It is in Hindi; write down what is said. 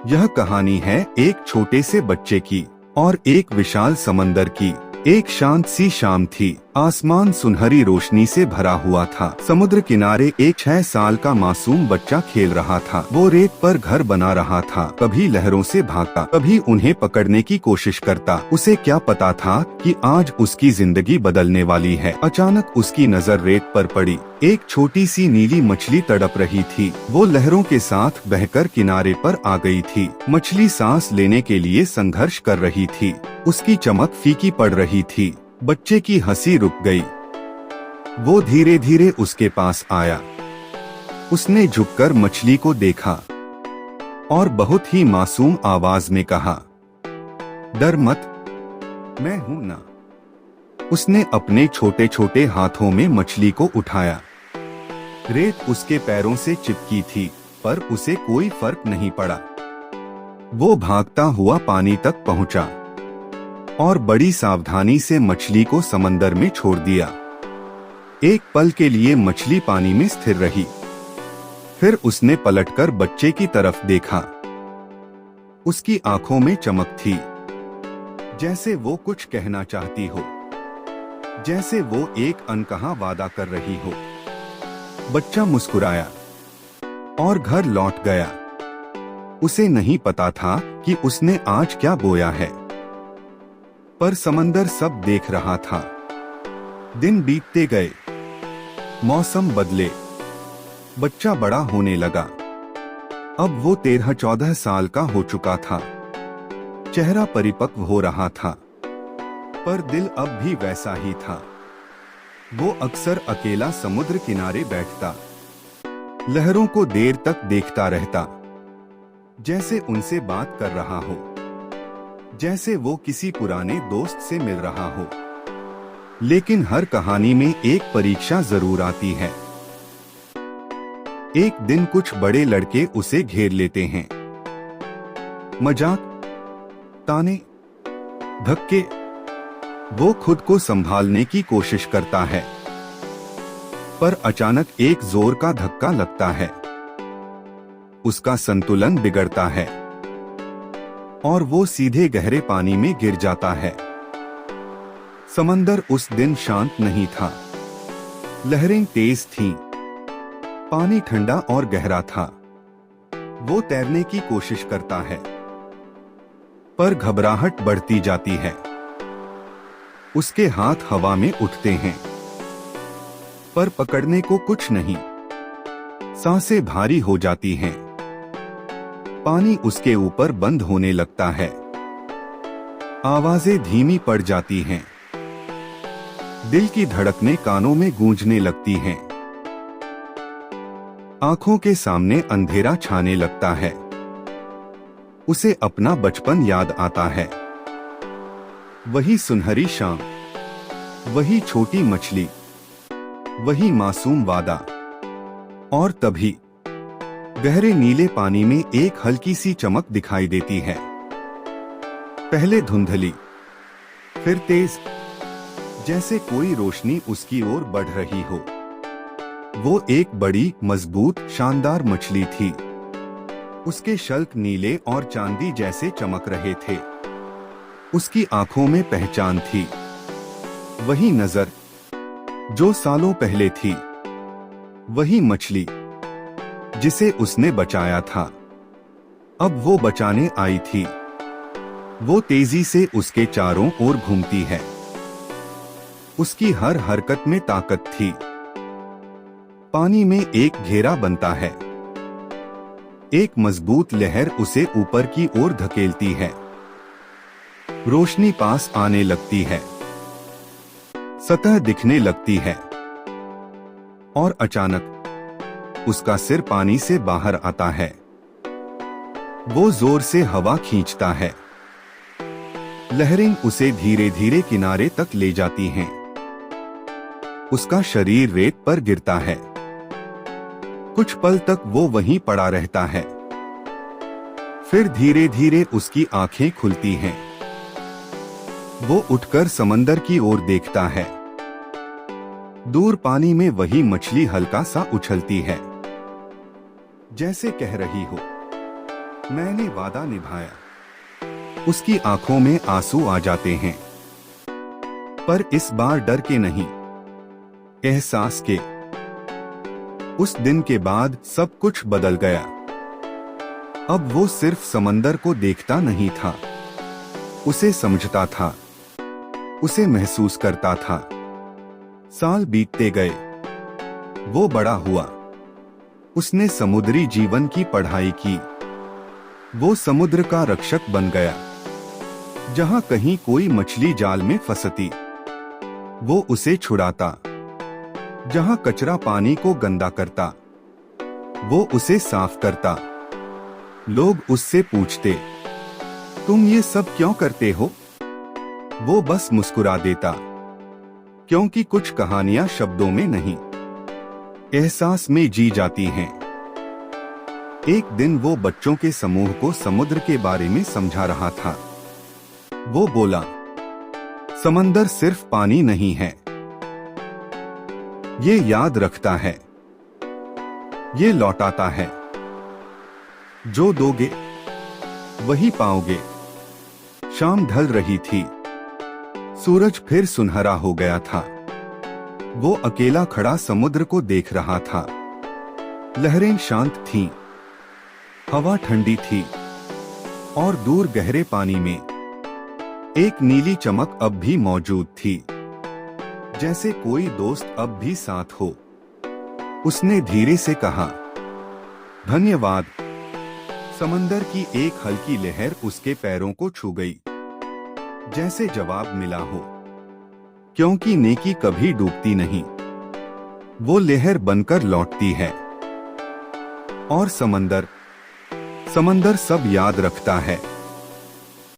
यह कहानी है एक छोटे से बच्चे की और एक विशाल समंदर की। एक शांत सी शाम थी। आसमान सुनहरी रोशनी से भरा हुआ था। समुद्र किनारे एक 6 साल का मासूम बच्चा खेल रहा था। वो रेत पर घर बना रहा था। कभी लहरों से भागता, कभी उन्हें पकड़ने की कोशिश करता। उसे क्या पता था कि आज उसकी जिंदगी बदलने वाली है। अचानक उसकी नजर रेत पर पड़ी। एक छोटी सी नीली मछली तड़प रही थी। वो लहरों के साथ बहकर किनारे पर आ गई थी। मछली सांस लेने के लिए संघर्ष कर रही थी। उसकी चमक फीकी पड़ रही थी। बच्चे की हंसी रुक गई। वो धीरे धीरे उसके पास आया। उसने झुककर मछली को देखा और बहुत ही मासूम आवाज में कहा, डर मत, मैं हूं ना। उसने अपने छोटे छोटे हाथों में मछली को उठाया। रेत उसके पैरों से चिपकी थी, पर उसे कोई फर्क नहीं पड़ा। वो भागता हुआ पानी तक पहुंचा और बड़ी सावधानी से मछली को समंदर में छोड़ दिया। एक पल के लिए मछली पानी में स्थिर रही। फिर उसने पलटकर बच्चे की तरफ देखा। उसकी आंखों में चमक थी, जैसे वो कुछ कहना चाहती हो, जैसे वो एक अनकहा वादा कर रही हो। बच्चा मुस्कुराया और घर लौट गया। उसे नहीं पता था कि उसने आज क्या बोया है, पर समंदर सब देख रहा था। दिन बीतते गए, मौसम बदले, बच्चा बड़ा होने लगा। अब वो 13-14 साल का हो चुका था। चेहरा परिपक्व हो रहा था, पर दिल अब भी वैसा ही था। वो अक्सर अकेला समुद्र किनारे बैठता, लहरों को देर तक देखता रहता, जैसे उनसे बात कर रहा हो, जैसे वो किसी पुराने दोस्त से मिल रहा हो। लेकिन हर कहानी में एक परीक्षा जरूर आती है। एक दिन कुछ बड़े लड़के उसे घेर लेते हैं। मजाक, ताने, धक्के। वो खुद को संभालने की कोशिश करता है, पर अचानक एक जोर का धक्का लगता है। उसका संतुलन बिगड़ता है और वो सीधे गहरे पानी में गिर जाता है। समंदर उस दिन शांत नहीं था। लहरें तेज थीं, पानी ठंडा और गहरा था। वो तैरने की कोशिश करता है, पर घबराहट बढ़ती जाती है। उसके हाथ हवा में उठते हैं, पर पकड़ने को कुछ नहीं। सांसें भारी हो जाती हैं। पानी उसके ऊपर बंद होने लगता है। आवाजें धीमी पड़ जाती हैं। दिल की धड़कनें कानों में गूंजने लगती हैं। आंखों के सामने अंधेरा छाने लगता है। उसे अपना बचपन याद आता है। वही सुनहरी शाम, वही छोटी मछली, वही मासूम वादा। और तभी गहरे नीले पानी में एक हल्की सी चमक दिखाई देती है। पहले धुंधली, फिर तेज, जैसे कोई रोशनी उसकी ओर बढ़ रही हो। वो एक बड़ी, मजबूत, शानदार मछली थी। उसके शल्क नीले और चांदी जैसे चमक रहे थे। उसकी आंखों में पहचान थी, वही नजर जो सालों पहले थी, वही मछली जिसे उसने बचाया था। अब वो बचाने आई थी। वो तेजी से उसके चारों ओर घूमती है। उसकी हर हरकत में ताकत थी। पानी में एक घेरा बनता है। एक मजबूत लहर उसे ऊपर की ओर धकेलती है। रोशनी पास आने लगती है। सतह दिखने लगती है। और अचानक उसका सिर पानी से बाहर आता है। वो जोर से हवा खींचता है। लहरें उसे धीरे धीरे किनारे तक ले जाती हैं। उसका शरीर रेत पर गिरता है। कुछ पल तक वो वहीं पड़ा रहता है। फिर धीरे धीरे उसकी आंखें खुलती हैं। वो उठकर समंदर की ओर देखता है। दूर पानी में वही मछली हल्का सा उछलती है, जैसे कह रही हो, मैंने वादा निभाया। उसकी आंखों में आंसू आ जाते हैं, पर इस बार डर के नहीं, एहसास के। उस दिन के बाद सब कुछ बदल गया। अब वो सिर्फ समंदर को देखता नहीं था, उसे समझता था, उसे महसूस करता था। साल बीतते गए, वो बड़ा हुआ। उसने समुद्री जीवन की पढ़ाई की। वो समुद्र का रक्षक बन गया। जहां कहीं कोई मछली जाल में फंसती, वो उसे छुड़ाता। जहां कचरा पानी को गंदा करता, वो उसे साफ करता। लोग उससे पूछते, तुम ये सब क्यों करते हो? वो बस मुस्कुरा देता, क्योंकि कुछ कहानियां शब्दों में नहीं, एहसास में जी जाती हैं। एक दिन वो बच्चों के समूह को समुद्र के बारे में समझा रहा था। वो बोला, समंदर सिर्फ पानी नहीं है, ये याद रखता है, ये लौटाता है। जो दोगे वही पाओगे। शाम ढल रही थी, सूरज फिर सुनहरा हो गया था। वो अकेला खड़ा समुद्र को देख रहा था। लहरें शांत थीं, हवा ठंडी थी, और दूर गहरे पानी में एक नीली चमक अब भी मौजूद थी, जैसे कोई दोस्त अब भी साथ हो। उसने धीरे से कहा, धन्यवाद। समंदर की एक हल्की लहर उसके पैरों को छू गई, जैसे जवाब मिला हो, क्योंकि नेकी कभी डूबती नहीं, वो लहर बनकर लौटती है। और समंदर सब याद रखता है।